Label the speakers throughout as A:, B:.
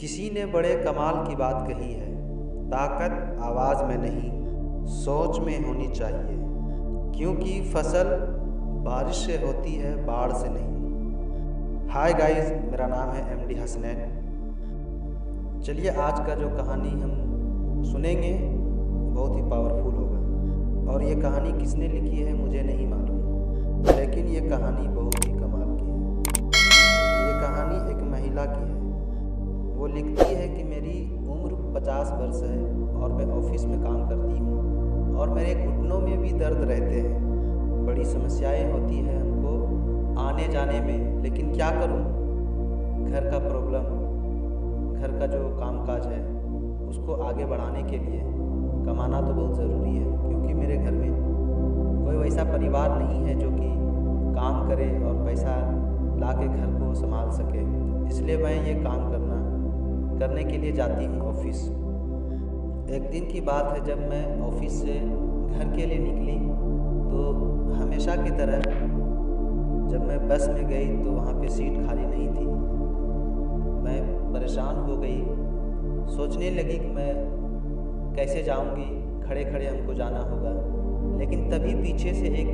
A: किसी ने बड़े कमाल की बात कही है, ताकत आवाज़ में नहीं, सोच में होनी चाहिए, क्योंकि फसल बारिश से होती है, बाढ़ से नहीं। हाय गाइस, मेरा नाम है एमडी हसनैन। चलिए आज का जो कहानी हम सुनेंगे बहुत ही पावरफुल होगा, और ये कहानी किसने लिखी है मुझे नहीं मालूम, लेकिन ये कहानी बहुत ही कमाल की है। ये कहानी एक महिला की है। वो लिखती है कि मेरी उम्र 50 वर्ष है और मैं ऑफिस में काम करती हूँ और मेरे घुटनों में भी दर्द रहते हैं। बड़ी समस्याएं होती हैं हमको आने जाने में, लेकिन क्या करूँ, घर का प्रॉब्लम, घर का जो कामकाज है उसको आगे बढ़ाने के लिए कमाना तो बहुत ज़रूरी है, क्योंकि मेरे घर में कोई वैसा परिवार नहीं है जो कि काम करे और पैसा ला के घर को संभाल सके। इसलिए मैं ये काम करने के लिए जाती हूँ ऑफिस। एक दिन की बात है, जब मैं ऑफिस से घर के लिए निकली तो हमेशा की तरह जब मैं बस में गई तो वहाँ पे सीट खाली नहीं थी। मैं परेशान हो गई, सोचने लगी कि मैं कैसे जाऊँगी, खड़े खड़े हमको जाना होगा। लेकिन तभी पीछे से एक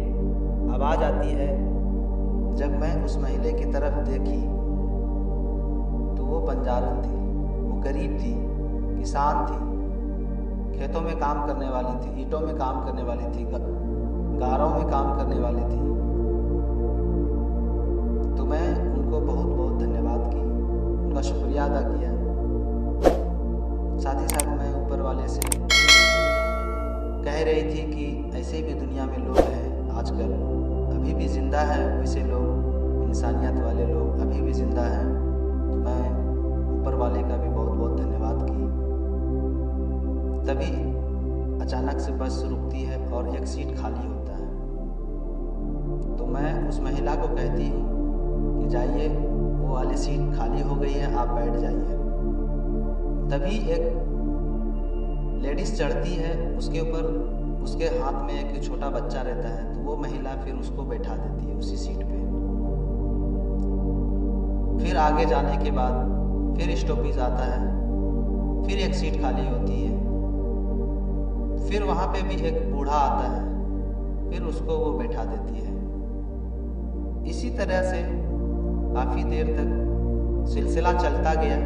A: आवाज़ आती है। जब मैं उस महिला की तरफ देखी तो वो बंजारन थी, गरीब थी, किसान थी, खेतों में काम करने वाली थी, ईंटों में काम करने वाली थी, गारों में काम करने वाली थी। तो मैं उनको बहुत बहुत धन्यवाद की, उनका शुक्रिया अदा किया। साथ ही साथ मैं ऊपर वाले से कह रही थी कि ऐसे भी दुनिया में लोग हैं आजकल, अभी भी ज़िंदा हैं वैसे लोग, इंसानियत वाले लोग अभी भी ज़िंदा हैं। तो मैं ऊपर वाले का भी बहुत बहुत धन्यवाद की। तभी अचानक से बस रुकती है और एक सीट खाली होता है। तो मैं उस महिला को कहती हूँ कि जाइए, वो वाली सीट खाली हो गई है, आप बैठ जाइए। तभी एक लेडीज़ चढ़ती है, उसके ऊपर उसके हाथ में एक छोटा बच्चा रहता है, तो वो महिला फिर उसको बैठा देती है उसी सीट पे। फिर आगे जाने के बाद फिर स्टॉपेज आता है, फिर एक सीट खाली होती है, फिर वहाँ पे भी एक बूढ़ा आता है, फिर उसको वो बैठा देती है। इसी तरह से काफ़ी देर तक सिलसिला चलता गया।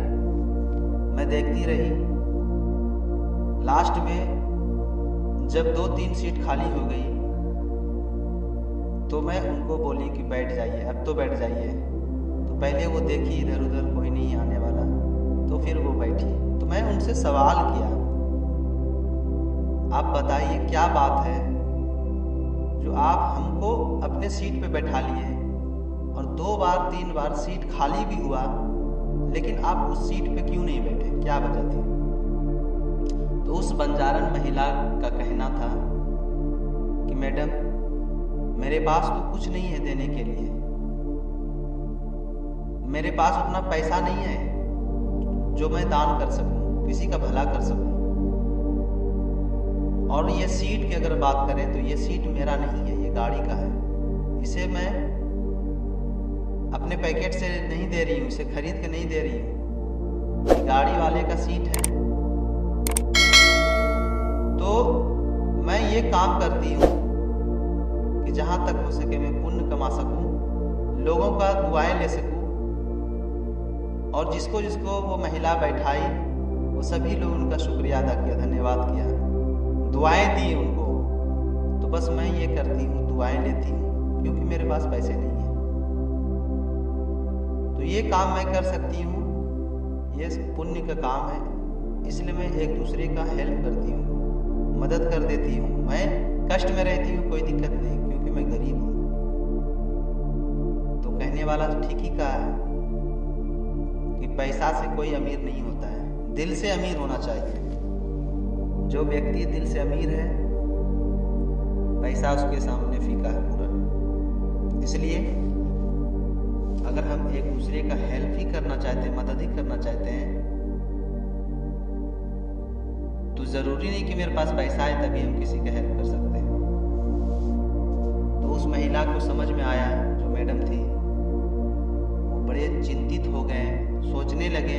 A: मैं देखती रही। लास्ट में जब 2-3 सीट खाली हो गई तो मैं उनको बोली कि बैठ जाइए, अब तो बैठ जाइए। तो पहले वो देखी इधर उधर कोई नहीं आने वाला, तो फिर वो बैठी। तो मैं उनसे सवाल किया, आप बताइए क्या बात है जो आप हमको अपने सीट पे बैठा लिए और 2 बार 3 बार सीट खाली भी हुआ, लेकिन आप उस सीट पे क्यों नहीं बैठे, क्या वजह थी? तो उस बंजारन महिला का कहना था कि मैडम, मेरे पास तो कुछ नहीं है देने के लिए, मेरे पास उतना पैसा नहीं है जो मैं दान कर सकूं, किसी का भला कर सकूं। और ये सीट की अगर बात करें तो ये सीट मेरा नहीं है, ये गाड़ी का है। इसे मैं अपने पैकेट से नहीं दे रही हूँ, इसे खरीद के नहीं दे रही हूँ, ये गाड़ी वाले का सीट है। तो मैं ये काम करती हूँ कि जहाँ तक हो सके मैं पुण्य कमा सकूँ, लोगों का दुआएं ले सकूँ, और जिसको जिसको वो महिला बैठाई वो सभी लोग उनका शुक्रिया अदा किया, धन्यवाद किया, दुआएं दी उनको। तो बस मैं ये करती हूँ, दुआएं लेती हूँ, क्योंकि मेरे पास पैसे नहीं है। तो ये काम मैं कर सकती हूँ, ये पुण्य का काम है, इसलिए मैं एक दूसरे का हेल्प करती हूँ, मदद कर देती हूँ। मैं कष्ट में रहती हूँ, कोई दिक्कत नहीं, क्योंकि मैं गरीब हूँ। तो कहने वाला तो ठीक ही कहा है कि पैसा से कोई अमीर नहीं होता है, दिल से अमीर होना चाहिए। जो व्यक्ति दिल से अमीर है, पैसा उसके सामने फीका है पूरा। इसलिए अगर हम एक दूसरे का हेल्प ही करना चाहते हैं, मदद ही करना चाहते हैं, तो ज़रूरी नहीं कि मेरे पास पैसा है तभी हम किसी का हेल्प कर सकते हैं। तो उस महिला को समझ में आया, जो मैडम थी, वो बड़े चिंतित हो गए, सोचने लगे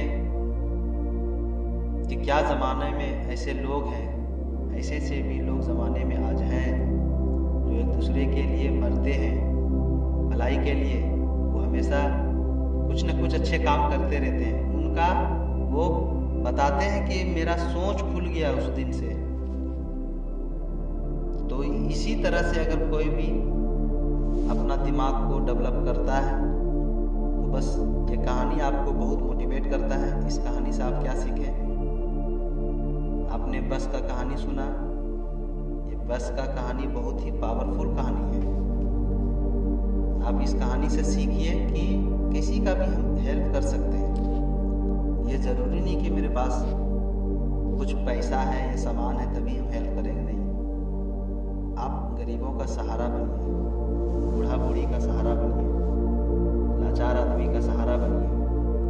A: कि क्या ज़माने में ऐसे लोग हैं, ऐसे से भी लोग ज़माने में आज हैं जो एक दूसरे के लिए मरते हैं, भलाई के लिए। वो हमेशा कुछ न कुछ अच्छे काम करते रहते हैं। उनका वो बताते हैं कि मेरा सोच खुल गया उस दिन से। तो इसी तरह से अगर कोई भी अपना दिमाग को डेवलप करता है तो बस ये कहानी आपको बहुत मोटिवेट करता है। इस कहानी से आप क्या सीखें? आपने बस का कहानी सुना। ये बस का कहानी बहुत ही पावरफुल कहानी है। आप इस कहानी से सीखिए कि किसी का भी हम हेल्प कर सकते हैं। ये ज़रूरी नहीं कि मेरे पास कुछ पैसा है या सामान है तभी हम हेल्प करेंगे, नहीं। आप गरीबों का सहारा बनिए, बूढ़ा बूढ़ी का सहारा बनिए, लाचार आदमी का सहारा बनिए।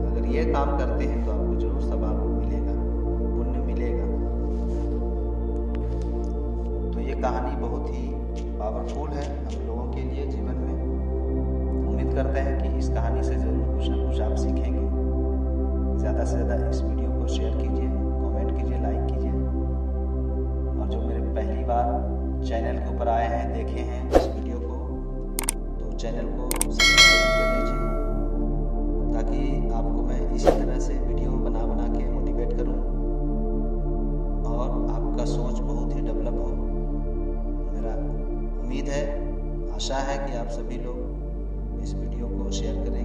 A: अगर ये काम करते हैं तो आपको जरूर सवाब मिलेगा, पुण्य मिलेगा। तो ये कहानी बहुत ही पावरफुल है हम लोगों के लिए जीवन में। उम्मीद करते हैं कि इस कहानी से ज़रूर कुछ ना कुछ आप सीखेंगे। ज़्यादा से ज़्यादा इस वीडियो को शेयर कीजिए, कमेंट कीजिए, लाइक कीजिए। और जो मेरे पहली बार चैनल के ऊपर आए हैं, देखे हैं इस वीडियो को, तो चैनल को सब्सक्राइब कर लीजिए ताकि आपको मैं इसी तरह से वीडियो बना के मोटिवेट करूं और आपका सोच बहुत ही डेवलप हो। मेरा उम्मीद है, आशा है कि आप सभी लोग इस वीडियो को शेयर करेंगे।